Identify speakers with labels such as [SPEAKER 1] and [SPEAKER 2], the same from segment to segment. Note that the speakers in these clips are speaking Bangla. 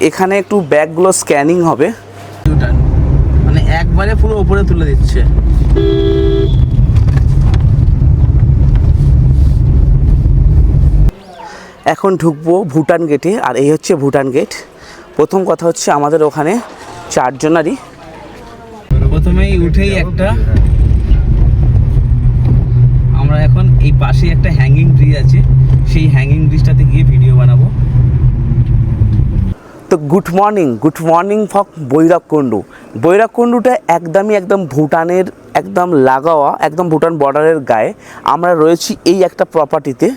[SPEAKER 1] এখানে একটু ব্যাগগুলো স্ক্যানিং হবে,
[SPEAKER 2] মানে একবারে পুরো উপরে তুলে দিচ্ছে।
[SPEAKER 1] এখন ঢুকবো ভুটান গেটে। আর এই হচ্ছে ভুটান গেট। প্রথম কথা হচ্ছে আমাদের ওখানে 4 জনারই
[SPEAKER 2] প্রথমেই উঠেই একটা, আমরা এখন এই পাশে একটা হ্যাঙ্গিং ব্রিজ আছে, সেই হ্যাঙ্গিং ব্রিজটাতে গিয়ে ভিডিও বানাবো।
[SPEAKER 1] তো গুড মর্নিং ফর বৈরাবকুণ্ডু। বৈরাবকুণ্ডুটা একদম ভুটানের একদম লাগাওয়া, একদম ভুটান বর্ডারের গায়ে আমরা রয়েছি এই একটা প্রপার্টিতে।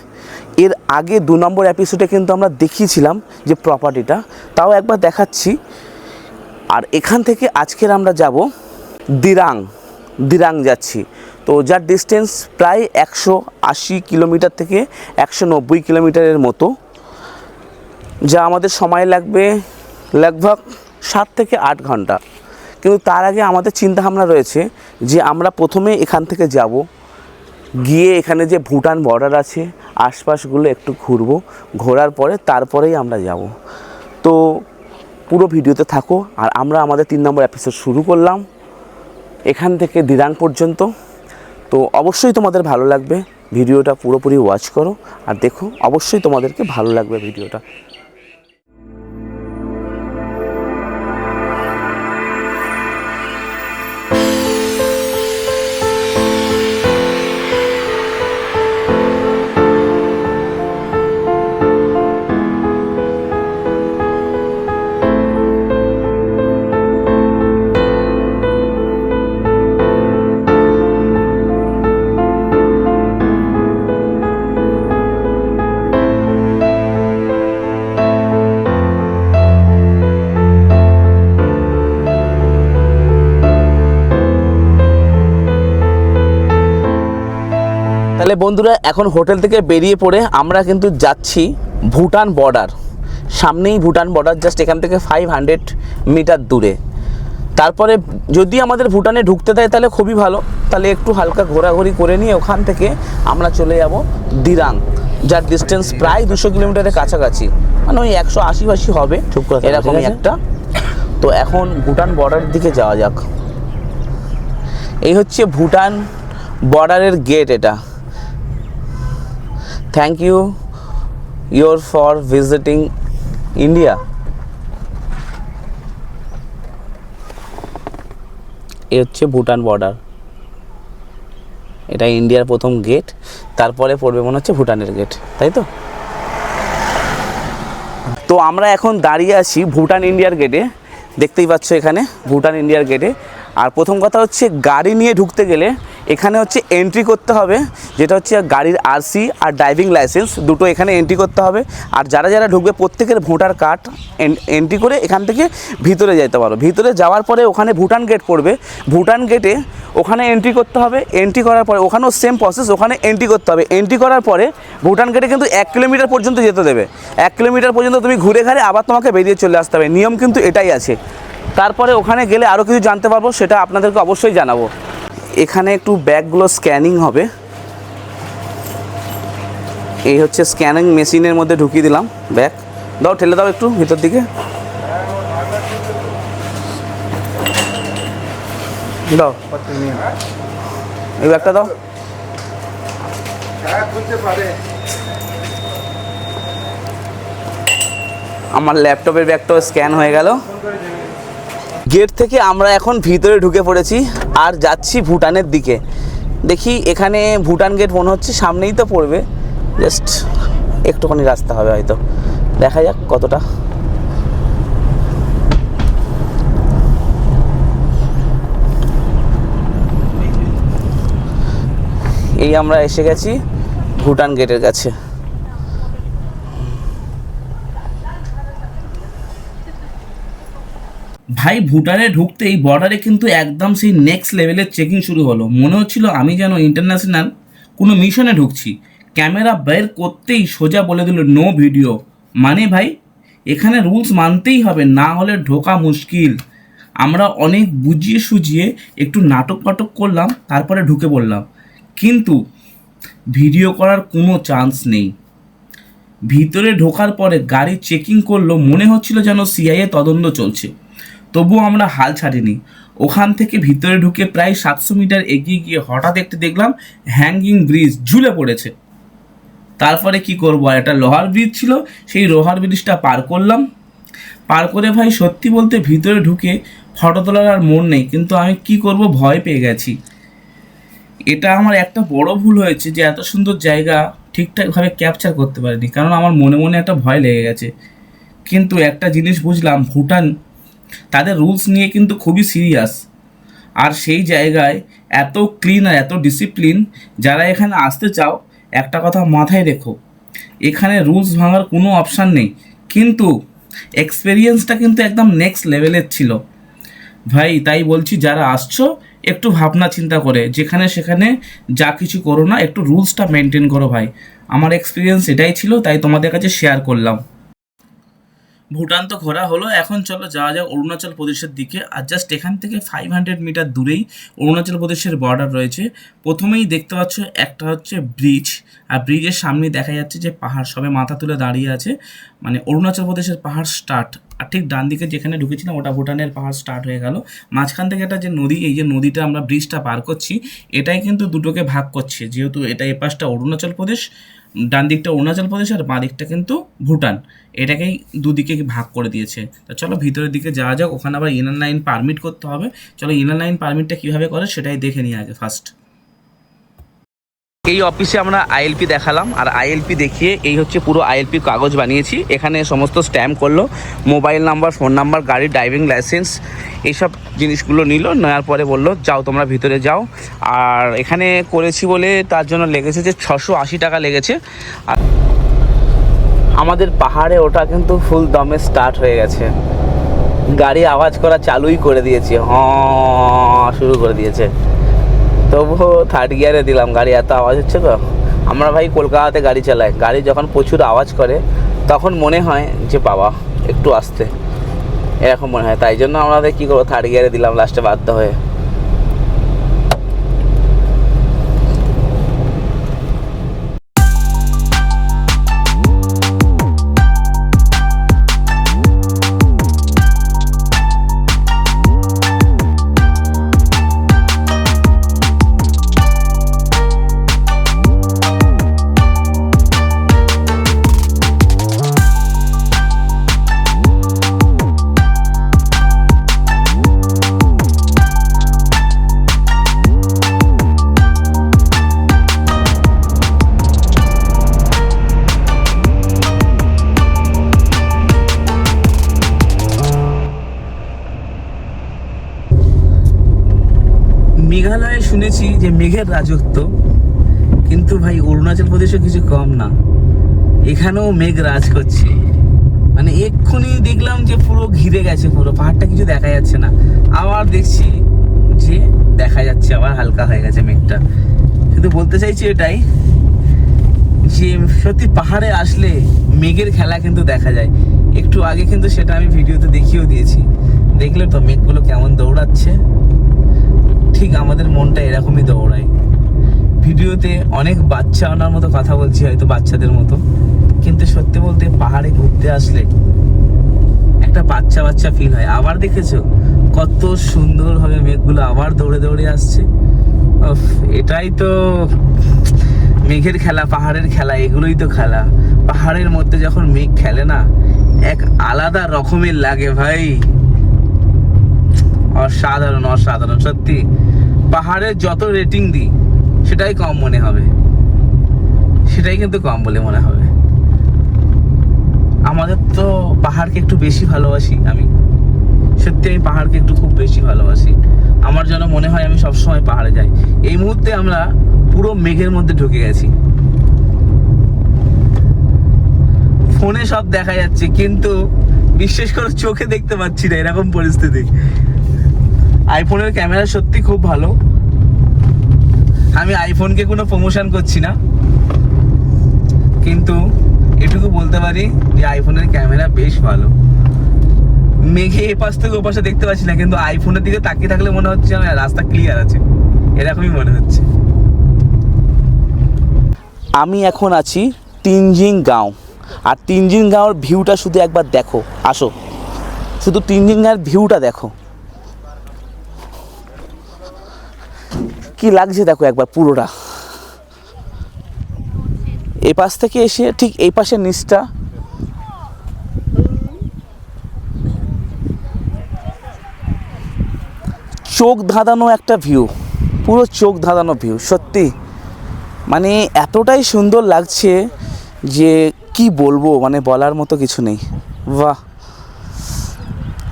[SPEAKER 1] এর আগে 2 নম্বর এপিসোডে কিন্তু আমরা দেখিয়েছিলাম যে প্রপার্টিটা, তাও একবার দেখাচ্ছি। আর এখান থেকে আজকের আমরা যাব দিরাং যাচ্ছি। তো যার ডিস্টেন্স প্রায় 180 কিলোমিটার থেকে 190 কিলোমিটারের মতো, যা আমাদের সময় লাগবে লগভগ 7 থেকে 8 ঘন্টা। কিন্তু তার আগে আমাদের চিন্তাভাবনা রয়েছে যে আমরা প্রথমে এখান থেকে যাব, গিয়ে এখানে যে ভুটান বর্ডার আছে আশপাশগুলো একটু ঘুরবো, ঘোরার পরে তারপরেই আমরা যাব। তো পুরো ভিডিওতে থাকো। আর আমরা আমাদের 3 নম্বর এপিসোড শুরু করলাম এখান থেকে দিরাং পর্যন্ত। তো অবশ্যই তোমাদের ভালো লাগবে, ভিডিওটা পুরোপুরি ওয়াচ করো আর দেখো, অবশ্যই তোমাদেরকে ভালো লাগবে ভিডিওটা। তাহলে বন্ধুরা, এখন হোটেল থেকে বেরিয়ে পড়ে আমরা কিন্তু যাচ্ছি ভুটান বর্ডার। সামনেই ভুটান বর্ডার, জাস্ট এখান থেকে 500 মিটার দূরে। তারপরে যদি আমাদের ভুটানে ঢুকতে দেয় তাহলে খুবই ভালো, তাহলে একটু হালকা ঘোরাঘুরি করে নিয়ে ওখান থেকে আমরা চলে যাব দিরাং, যার ডিস্টেন্স প্রায় 200 কিলোমিটারের কাছাকাছি, মানে ওই 180 হবে এরকমই একটা। তো এখন ভুটান বর্ডারের দিকে যাওয়া যাক। এই হচ্ছে ভুটান বর্ডারের গেট এটা। Thank you for visiting India. এ হচ্ছে ভুটান বর্ডার, এটা ইন্ডিয়ার প্রথম গেট, তারপরে পড়বে মনে হচ্ছে ভুটানের গেট, তাই তো? তো আমরা এখন দাঁড়িয়ে আছি ভুটান ইন্ডিয়ার গেটে, দেখতেই পাচ্ছ এখানে ভুটান ইন্ডিয়ার গেটে। আর প্রথম কথা হচ্ছে গাড়ি নিয়ে ঢুকতে গেলে এখানে হচ্ছে এন্ট্রি করতে হবে, যেটা হচ্ছে গাড়ির আরসি আর ড্রাইভিং লাইসেন্স দুটো এখানে এন্ট্রি করতে হবে। আর যারা ঢুকবে প্রত্যেকের ভোটার কার্ড এন্ট্রি করে এখান থেকে ভিতরে যেতে পারো। ভিতরে যাওয়ার পরে ওখানে ভুটান গেট পড়বে, ভুটান গেটে ওখানে এন্ট্রি করতে হবে। এন্ট্রি করার পরে ওখানেও সেম প্রসেস, ওখানে এন্ট্রি করতে হবে। এন্ট্রি করার পরে ভুটান গেটে কিন্তু 1 কিলোমিটার পর্যন্ত যেতে দেবে। 1 কিলোমিটার পর্যন্ত তুমি ঘুরে ঘাড়ে আবার তোমাকে বেরিয়ে চলে আসতে হবে, নিয়ম কিন্তু এটাই আছে। তারপরে ওখানে গেলে আরও কিছু জানতে পারবো, সেটা আপনাদেরকে অবশ্যই জানাবো। এখানে একটু ব্যাগগুলো স্ক্যানিং হবে, এই হচ্ছে স্ক্যানিং মেশিনের মধ্যে ঢুকিয়ে দিলাম ব্যাগ। দাও, ঠেলে দাও একটু ভিতর দিকে, দাও এই ব্যাগটা দাও। আমার ল্যাপটপের ব্যাগটাও স্ক্যান হয়ে গেল। গেট থেকে আমরা এখন ভিতরে ঢুকে পড়েছি আর যাচ্ছি ভুটানের দিকে। দেখি এখানে ভুটান গেট মনে হচ্ছে সামনেই তো পড়বে, জাস্ট একটুখানি রাস্তা হবে হয়তো, দেখা যাক কতটা। এই আমরা এসে গেছি ভুটান গেটের কাছে।
[SPEAKER 2] ভাই, ভুটানে ঢুকতেই বর্ডারে কিন্তু একদম সেই নেক্সট লেভেলের চেকিং শুরু হলো। মনে হচ্ছিল আমি যেন ইন্টারন্যাশনাল কোনো মিশনে ঢুকছি। ক্যামেরা বের করতেই সোজা বলে দিল নো ভিডিও। মানে ভাই, এখানে রুলস মানতেই হবে, না হলে ঢোকা মুশকিল। আমরা অনেক বুঝিয়ে সুঝিয়ে একটু নাটক করলাম, তারপরে ঢুকে পড়লাম, কিন্তু ভিডিও করার কোনো চান্স নেই। ভিতরে ঢোকার পরে গাড়ি চেকিং করলো, মনে হচ্ছিল যেন সিআইএ তদন্ত চলছে। তবুও আমরা হাল ছাড়িনি। ওখান থেকে ভিতরে ঢুকে প্রায় 700 মিটার এগিয়ে গিয়ে হঠাৎ একটি দেখলাম হ্যাঙ্গিং ব্রিজ ঝুলে পড়েছে। তারপরে কি করব, একটা লোহার ব্রিজ ছিল, সেই লোহার ব্রিজটা পার করলাম। পার করে ভাই সত্যি বলতে ভিতরে ঢুকে ফটো তোলার আর মন নেই, কিন্তু আমি কি করব, ভয় পেয়ে গেছি। এটা আমার একটা বড় ভুল হয়েছে যে এত সুন্দর জায়গা ঠিকঠাকভাবে ক্যাপচার করতে পারিনি, কারণ আমার মনে মনে একটা ভয় লেগে গেছে। কিন্তু একটা জিনিস বুঝলাম, ভুটান তাদের রুলস নিয়ে কিন্তু খুবই সিরিয়াস। আর সেই জায়গায় এত ক্লিন আর এত ডিসিপ্লিন, যারা এখানে আসতে চাও একটা কথা মাথায় রেখো, এখানে রুলস ভাঙার কোনো অপশান নেই, কিন্তু এক্সপেরিয়েন্সটা কিন্তু একদম নেক্সট লেভেলের ছিল ভাই। তাই বলছি, যারা আসছো একটু ভাবনা চিন্তা করে যেখানে সেখানে যা কিছু করো না, একটু রুলসটা মেনটেন করো ভাই। আমার এক্সপিরিয়েন্স এটাই ছিল, তাই তোমাদের কাছে শেয়ার করলাম। ভুটান তো ঘোরা হলো, এখন চলো যাওয়া যাক অরুণাচল প্রদেশের দিকে। আর জাস্ট এখান থেকে 500 মিটার দূরেই অরুণাচল প্রদেশের বর্ডার রয়েছে। প্রথমেই দেখতে পাচ্ছ একটা হচ্ছে ব্রিজ, আর ব্রিজের সামনে দেখা যাচ্ছে যে পাহাড়, সবে মাথা তুলে দাঁড়িয়ে আছে, মানে অরুণাচল প্রদেশের পাহাড় স্টার্ট। আর ঠিক ডান দিকে যেখানে ঢুকেছিলাম ওটা ভুটানের পাহাড় স্টার্ট হয়ে গেল। মাঝখান থেকে একটা যে নদী, এই যে নদীটা আমরা ব্রিজটা পার করছি, এটাই কিন্তু দুটোকে ভাগ করছে, যেহেতু এটা এ পাশটা অরুণাচল প্রদেশ, ডান দিকটা অরুণাচল প্রদেশ আর বাঁ দিকটা কিন্তু ভুটান, এটাকেই দুদিকে ভাগ করে দিয়েছে। তো চলো ভিতরের দিকে যাওয়া যাক। ওখানে আবার ইনার লাইন পারমিট করতে হবে। চলো ইনার লাইন পারমিটটা কীভাবে করে সেটাই দেখে নিই আগে ফার্স্ট।
[SPEAKER 1] এই অফিসে আমরা আইএলপি দেখালাম, আর আইএলপি দেখিয়ে এই হচ্ছে পুরো আইএলপি কাগজ বানিয়েছি। এখানে সমস্ত স্ট্যাম্প করলো, মোবাইল নাম্বার, ফোন নাম্বার, গাড়ির ড্রাইভিং লাইসেন্স, এইসব জিনিসগুলো নিল। নেওয়ার পরে বললো যাও তোমরা ভিতরে যাও। আর এখানে করেছি বলে তার জন্য লেগেছে যে 680 টাকা লেগেছে। আর আমাদের পাহাড়ে ওটা কিন্তু ফুল দমে স্টার্ট হয়ে গেছে, গাড়ি আওয়াজ করা চালুই করে দিয়েছে, শুরু করে দিয়েছে। তবুও থার্ড গিয়ারে দিলাম, গাড়ি এত আওয়াজ হচ্ছে তো। আমরা ভাই কলকাতাতে গাড়ি চালাই, গাড়ি যখন প্রচুর আওয়াজ করে তখন মনে হয় যে বাবা একটু আসতে, এরকম মনে হয়। তাই জন্য আমাদের কী করবো, থার্ড গিয়ারে দিলাম লাস্টে বাধ্য হয়ে। মেঘালয়ে শুনেছি যে মেঘের রাজত্ব, কিন্তু ভাই অরুণাচল প্রদেশও কিছু কম না, এখানেও মেঘ রাজ করছে। মানে এক্ষুনি দেখলাম যে পুরো ঘিরে গেছে, পুরো পাহাড়টা কিছু দেখা যাচ্ছে না, আবার দেখছি যে দেখা যাচ্ছে, আবার হালকা হয়ে গেছে মেঘটা। শুধু বলতে চাইছি এটাই যে সত্যি পাহাড়ে আসলে মেঘের খেলা কিন্তু দেখা যায়। একটু আগে কিন্তু সেটা আমি ভিডিওতে দেখিয়েও দিয়েছি, দেখলে তো মেঘগুলো কেমন দৌড়াচ্ছে। ঠিক আমাদের মনটা এরকমই দৌড়ায়। ভিডিওতে অনেক বাচ্চা আনার মতো কথা বলছি, হয়তো বাচ্চাদের মতো, কিন্তু সত্যি বলতে পাহাড়ে ঘুরতে আসলে একটা বাচ্চা বাচ্চা ফিল হয়। আবার দেখেছো কত সুন্দরভাবে মেঘগুলো আবার দৌড়ে দৌড়ে আসছে। এটাই তো মেঘের খেলা, পাহাড়ের খেলা, এগুলোই তো খেলা। পাহাড়ের মধ্যে যখন মেঘ খেলে না, এক আলাদা রকমের লাগে ভাই, অসাধারণ অসাধারণ। সত্যি পাহাড়ের যত রেটিং দিই সেটাই কম মনে হবে, সেটাই কিন্তু কম বলে মনে হবে। আমাদের তো পাহাড়কে একটু বেশি ভালোবাসি আমি, সত্যি আমি পাহাড়কে একটু খুব বেশি ভালোবাসি। আমার যেন মনে হয় আমি সবসময় পাহাড়ে যাই। এই মুহূর্তে আমরা পুরো মেঘের মধ্যে ঢুকে গেছি, ফোনে সব দেখা যাচ্ছে কিন্তু বিশেষ করে চোখে দেখতে পাচ্ছি না, এরকম পরিস্থিতি। আইফোনের ক্যামেরা সত্যি খুব ভালো, আমি আইফোনকে কোনো প্রমোশন করছি না, কিন্তু এটুকু বলতে পারি যে আইফোনের ক্যামেরা বেশ ভালো। মেঘে এ পাশ থেকে ও পাশে দেখতে পাচ্ছি না, কিন্তু আইফোনের দিকে তাকিয়ে থাকলে মনে হচ্ছে রাস্তা ক্লিয়ার আছে, এরকমই মনে হচ্ছে। আমি এখন আছি টিনজিং গাঁও। আর তিনজিনগাঁওর ভিউটা শুধু একবার দেখো, আসো শুধু তিনজিনগাঁওয়ের ভিউটা দেখো কি লাগছে, দেখো একবার পুরোটা। এই পাশ থেকে এসে ঠিক এই পাশের নিচটা চোখ ধাঁধানো একটা ভিউ, পুরো চোখ ধাঁধানো ভিউ, সত্যি মানে এতটাই সুন্দর লাগছে যে কি বলবো, মানে বলার মতো কিছু নেই। বাহ,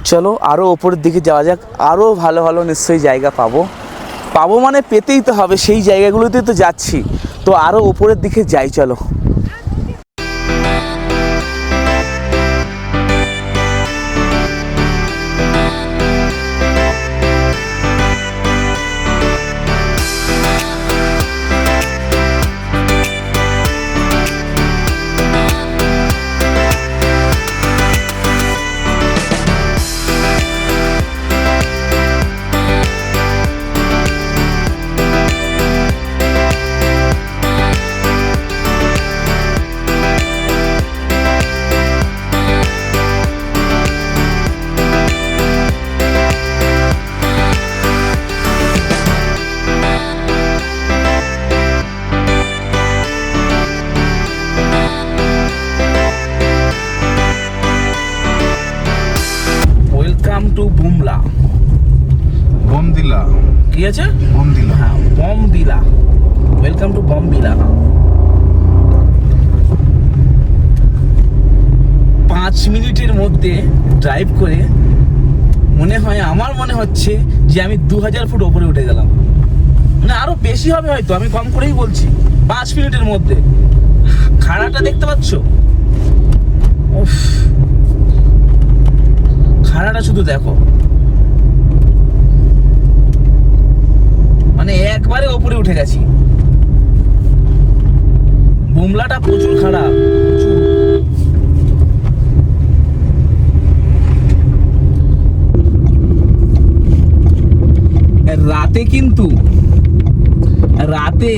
[SPEAKER 1] চলো আরও ওপরের দিকে যাওয়া যাক, আরও ভালো ভালো নিশ্চয়ই জায়গা পাবো মানে পেতেই তো হবে, সেই জায়গাগুলোতে তো যাচ্ছি, তো আরও ওপরের দিকে যাই চলো। ওয়েলকাম টু বুমলা,
[SPEAKER 3] বমদিলা,
[SPEAKER 1] কি আছে?
[SPEAKER 3] বমদিলা।
[SPEAKER 1] হ্যাঁ, বমদিলা। Welcome to Bomdila. 5 মিনিটের মধ্যে ড্রাইভ করে আমার মনে হচ্ছে যে আমি 2000 ফুট ওপরে উঠে গেলাম, মানে আরো বেশি হবে হয়তো, আমি কম করেই বলছি। 5 মিনিটের মধ্যে খাড়াটা দেখতে পাচ্ছ? উফ, খাড়াটা শুধু দেখো, মানে একবারে ওপরে উঠে গেছি। বুমলাটা প্রচুর খারাপ, রাতে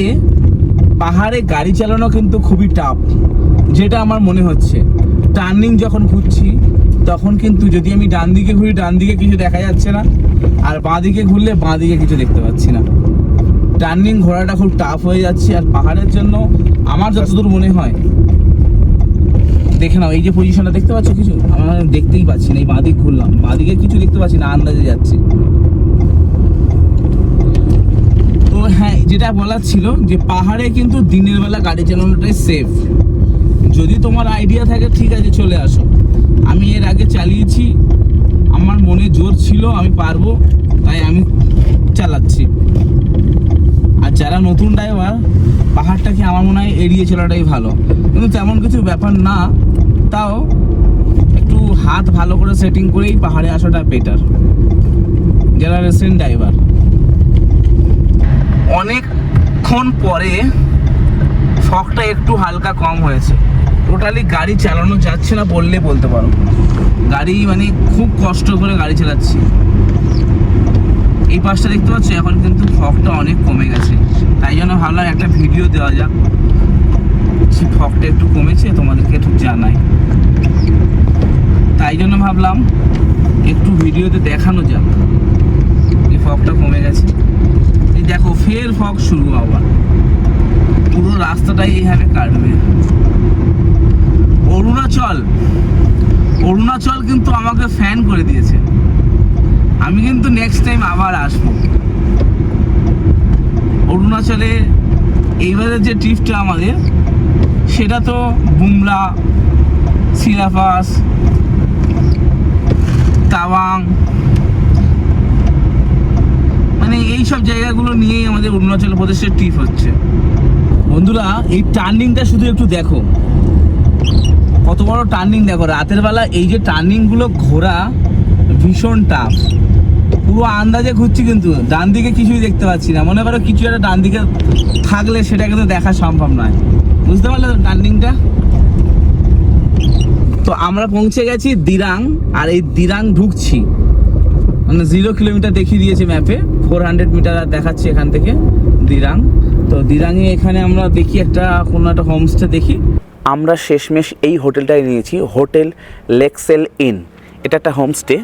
[SPEAKER 1] পাহাড়ে গাড়ি চালানো কিন্তু খুবই টাফ, যেটা আমার মনে হচ্ছে। টার্নিং যখন ঘুরছি তখন কিন্তু যদি আমি ডান দিকে ঘুরি, ডান দিকে কিছু দেখা যাচ্ছে না, আর বাঁ দিকে ঘুরলে বাঁ দিকে কিছু দেখতে পাচ্ছি না। টার্নিং ঘোরাটা খুব টাফ হয়ে যাচ্ছে। আর পাহাড়ের জন্য আমার যতদূর মনে হয়, দেখে নাও এই যে পজিশনটা দেখতে পাচ্ছ, কিছু আমার দেখতেই পাচ্ছি না। এই বাঁ দিক ঘুরলাম, বাঁ দিকে কিছু দেখতে পাচ্ছি না, আন্দাজে যাচ্ছি। তো হ্যাঁ, যেটা বলার ছিল যে পাহাড়ে কিন্তু দিনের বেলা গাড়ি চালানোটাই সেফ। যদি তোমার আইডিয়া থাকে ঠিক আছে, চলে আসো। আমি এর আগে চালিয়েছি, আমার মনে জোর ছিল আমি পারবো, তাই আমি চালাচ্ছি। আর যারা নতুন ড্রাইভার, পাহাড়টাকে আমার মনে হয় এড়িয়ে চলাটাই ভালো, কিন্তু তেমন কিছু ব্যাপার না। তাও একটু হাত ভালো করে সেটিং করেই পাহাড়ে আসাটা বেটার যারা রেসেন্ট ড্রাইভার। অনেকক্ষণ পরে শকটা একটু হালকা কম হয়েছে। টোটালি গাড়ি চালানো যাচ্ছে না বললে বলতে পারো, গাড়ি মানে খুব কষ্ট করে গাড়ি চালাচ্ছি। এই পাশটা দেখতে পাচ্ছ, এখন কিন্তু ফগটা অনেক কমে গেছে, তাই জন্য ভাবলাম একটা ভিডিও দেওয়া যাক, ফগটা একটু কমেছে তোমাদেরকে একটু জানাই। তাই জন্য ভাবলাম একটু ভিডিওতে দেখানো যাক এই ফগটা কমে গেছে। এই দেখো ফের ফগ শুরু, আবার পুরো রাস্তাটাই এইভাবে কাটবে। অরুণাচল কিন্তু আমাকে ফ্যান করে দিয়েছে। আমি কিন্তু নেক্সট টাইম আবার আসবো অরুণাচলে। এইবারে যে ট্রিপটা আমাদের, সেটা তো বুমলা, সিলাপাস, তাওয়াং, মানে এই সব জায়গাগুলো নিয়েই আমাদের অরুণাচল প্রদেশের ট্রিপ হচ্ছে। বন্ধুরা, এই টার্নিংটা শুধু একটু দেখো, কত বড় টার্নিং দেখো। রাতের বেলা এই যে টার্নিংগুলো ঘোরা ভীষণ টাফ, পুরো আন্দাজে ঘুরছি, কিন্তু ডান দিকে কিছুই দেখতে পাচ্ছি না। মনে করো কিছু একটা ডান দিকে থাকলে সেটা কিন্তু দেখা সম্ভব নয়, বুঝতে পারলে টার্নিংটা? তো আমরা পৌঁছে গেছি দিরাং, আর এই দিরাং ঢুকছি, মানে 0 কিলোমিটার দেখিয়ে দিয়েছে ম্যাপে, 400 মিটার দেখাচ্ছে এখান থেকে দিরাং। তো দিরাংয়ে এখানে আমরা দেখি কোনো একটা হোমস্টে দেখি, আমরা শেষমেশ এই হোটেলটাই নিয়েছি, হোটেল লেক্সেল ইন। এটা একটা হোমস্টে,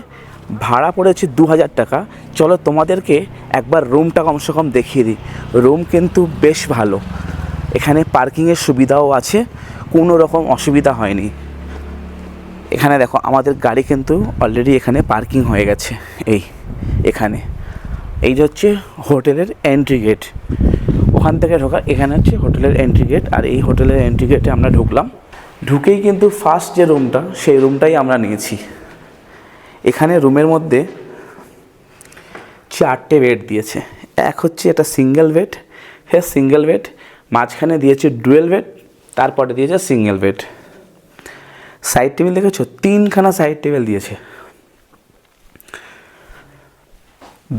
[SPEAKER 1] ভাড়া পড়েছে 2000 টাকা। চলো তোমাদেরকে একবার রুমটা কমসে কম দেখিয়ে দিই। রুম কিন্তু বেশ ভালো, এখানে পার্কিংয়ের সুবিধাও আছে, কোনো রকম অসুবিধা হয়নি। এখানে দেখো আমাদের গাড়ি কিন্তু অলরেডি এখানে পার্কিং হয়ে গেছে। এখানে এই যে হচ্ছে হোটেলের এন্ট্রি গেট, ওখান থেকে ঢোকা, এখানে হচ্ছে হোটেলের এন্ট্রি গেট। আর এই হোটেলের এন্ট্রি গেটে আমরা ঢুকলাম, ঢুকেই কিন্তু ফার্স্ট যে রুমটা, সেই রুমটাই আমরা নিয়েছি। এখানে রুমের মধ্যে 4টে বেড দিয়েছে। এক হচ্ছে এটা সিঙ্গেল বেড, হ্যাঁ সিঙ্গেল বেড, মাঝখানে দিয়েছে ডুয়েল বেড, তারপরে দিয়েছে সিঙ্গেল বেড। সাইড টেবিল দেখেছো, 3খানা সাইড টেবিল দিয়েছে।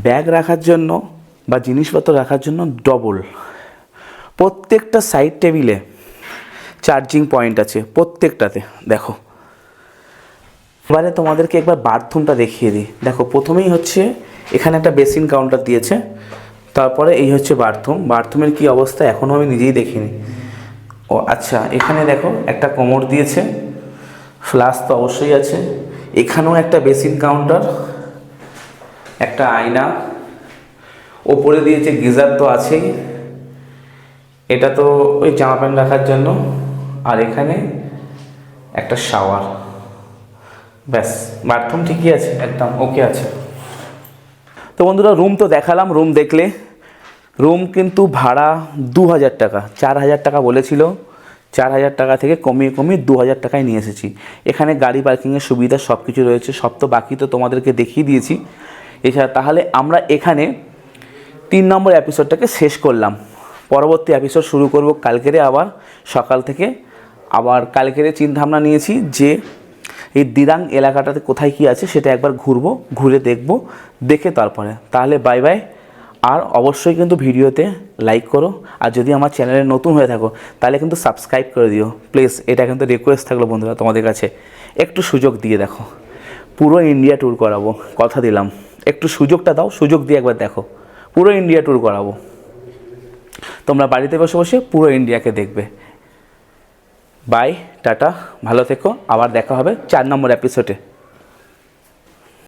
[SPEAKER 1] ব্যাগ রাখার জন্য বা জিনিসপত্র রাখার জন্য ডবল। প্রত্যেকটা সাইড টেবিলে চার্জিং পয়েন্ট আছে প্রত্যেকটাতে। দেখো এবারে তোমাদেরকে একবার বাথরুমটা দেখিয়ে দিই। দেখো প্রথমেই হচ্ছে এখানে একটা বেসিন কাউন্টার দিয়েছে, তারপরে এই হচ্ছে বাথরুম। বাথরুমের কী অবস্থা এখনও আমি নিজেই দেখিনি। ও আচ্ছা, এখানে দেখো একটা কোমর দিয়েছে, ফ্লাশ তো অবশ্যই আছে। এখানেও একটা বেসিন কাউন্টার, একটা আয়না, ওপরে দিয়েছে গিজার তো আছেই, এটা তো ওই জামা প্যান্ট রাখার জন্য। আর এখানে একটা শাওয়ার, ব্যাস বাথরুম ঠিকই আছে, একদম ওকে আছে। তো বন্ধুরা রুম তো দেখালাম, রুম দেখলে। রুম কিন্তু ভাড়া 2000 টাকা, 4000 টাকা বলেছিল, 4000 টাকা থেকে কমিয়ে 2000 টাকায় নিয়ে এসেছি। এখানে গাড়ি পার্কিংয়ের সুবিধা সব কিছু রয়েছে, সব তো বাকি তো তোমাদেরকে দেখিয়ে দিয়েছি। এছাড়া তাহলে আমরা এখানে 3 নম্বর এপিসোডটাকে শেষ করলাম। পরবর্তী এপিসোড শুরু করব কালকেরে, আবার সকাল থেকে। আবার কালকেরে চিন্তাভাবনা নিয়েছি যে এই দিরাং এলাকাটাতে কোথায় কী আছে সেটা একবার ঘুরবো, ঘুরে দেখব, দেখে তারপরে তাহলে বাই বাই। আর অবশ্যই কিন্তু ভিডিওতে লাইক করো, আর যদি আমার চ্যানেলে নতুন হয়ে থাকো তাহলে কিন্তু সাবস্ক্রাইব করে দিও প্লিজ। এটা কিন্তু রিকোয়েস্ট থাকলো বন্ধুরা তোমাদের কাছে, একটু সুযোগ দিয়ে দেখো। পুরো ইন্ডিয়া ট্যুর করাবো, কথা দিলাম। একটু সুযোগটা দাও, সুযোগ দিয়ে একবার দেখো, পুরো ইন্ডিয়া ট্যুর করাবো। তোমরা বাড়িতে বসে বসে পুরো ইন্ডিয়াকে দেখবে। বাই, টাটা, ভালো থেকো, আবার দেখা হবে 4 নম্বর এপিসোডে।